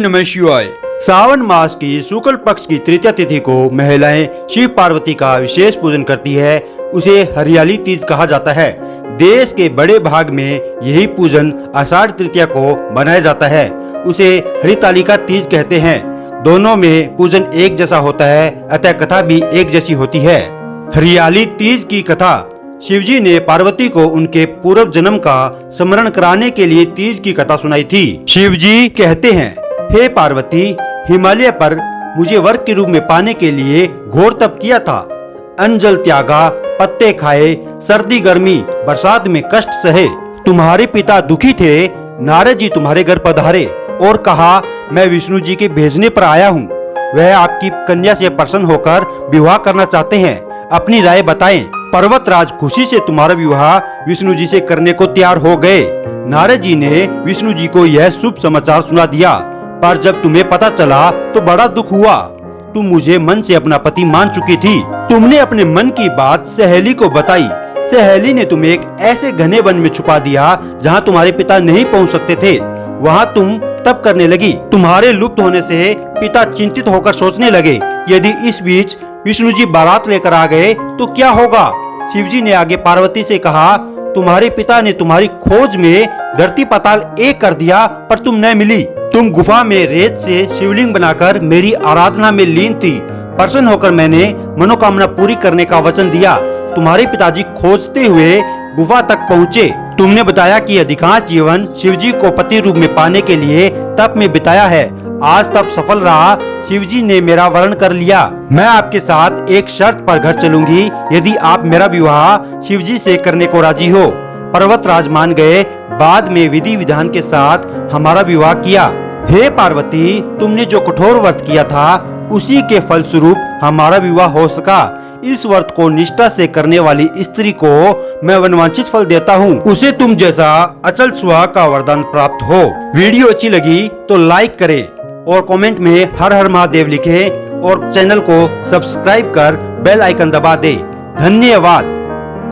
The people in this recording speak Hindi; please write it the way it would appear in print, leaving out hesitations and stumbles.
नमः शिवाय। सावन मास की शुक्ल पक्ष की तृतीया तिथि को महिलाएं शिव पार्वती का विशेष पूजन करती है। उसे हरियाली तीज कहा जाता है। देश के बड़े भाग में यही पूजन आषाढ़ तृतीया को मनाया जाता है। उसे हरितालिका तीज कहते हैं। दोनों में पूजन एक जैसा होता है, अतः कथा भी एक जैसी होती है। हरियाली तीज की कथा। शिवजी ने पार्वती को उनके पूर्व जन्म का स्मरण कराने के लिए तीज की कथा सुनाई थी। शिवजी कहते हैं, हे पार्वती, हिमालय पर मुझे वर के रूप में पाने के लिए घोर तप किया था। अन्न जल त्यागा, पत्ते खाए, सर्दी गर्मी बरसात में कष्ट सहे। तुम्हारे पिता दुखी थे। नारद जी तुम्हारे घर पधारे और कहा, मैं विष्णु जी के भेजने पर आया हूँ। वह आपकी कन्या से प्रसन्न होकर विवाह करना चाहते हैं। अपनी राय बताएं। पर्वतराज खुशी से तुम्हारा विवाह विष्णु जी से करने को तैयार हो गए। नारद जी ने विष्णु जी को यह शुभ समाचार सुना दिया, पर जब तुम्हें पता चला तो बड़ा दुख हुआ। तुम मुझे मन से अपना पति मान चुकी थी। तुमने अपने मन की बात सहेली को बताई। सहेली ने तुम्हें एक ऐसे घने वन में छुपा दिया जहाँ तुम्हारे पिता नहीं पहुँच सकते थे। वहाँ तुम तप करने लगी। तुम्हारे लुप्त होने से पिता चिंतित होकर सोचने लगे, यदि इस बीच विष्णु जी बारात लेकर आ गए तो क्या होगा। शिवजी ने आगे पार्वती से कहा, तुम्हारे पिता ने तुम्हारी खोज में धरती पाताल एक कर दिया, पर तुम न मिली। तुम गुफा में रेत से शिवलिंग बनाकर मेरी आराधना में लीन थी। प्रसन्न होकर मैंने मनोकामना पूरी करने का वचन दिया। तुम्हारे पिताजी खोजते हुए गुफा तक पहुँचे। तुमने बताया कि अधिकांश जीवन शिवजी को पति रूप में पाने के लिए तप में बिताया है। आज तप सफल रहा। शिवजी ने मेरा वरण कर लिया। मैं आपके साथ एक शर्त पर घर चलूंगी, यदि आप मेरा विवाह शिवजी से करने को राजी हो। पर्वतराज मान गए। बाद में विधि विधान के साथ हमारा विवाह किया। हे पार्वती, तुमने जो कठोर व्रत किया था उसी के फलस्वरूप हमारा विवाह हो सका। इस व्रत को निष्ठा से करने वाली स्त्री को मैं वनवांछित फल देता हूँ। उसे तुम जैसा अचल सुहाग का वरदान प्राप्त हो। वीडियो अच्छी लगी तो लाइक करें और कमेंट में हर हर महादेव लिखें और चैनल को सब्सक्राइब कर बेल आइकन दबा दें। धन्यवाद।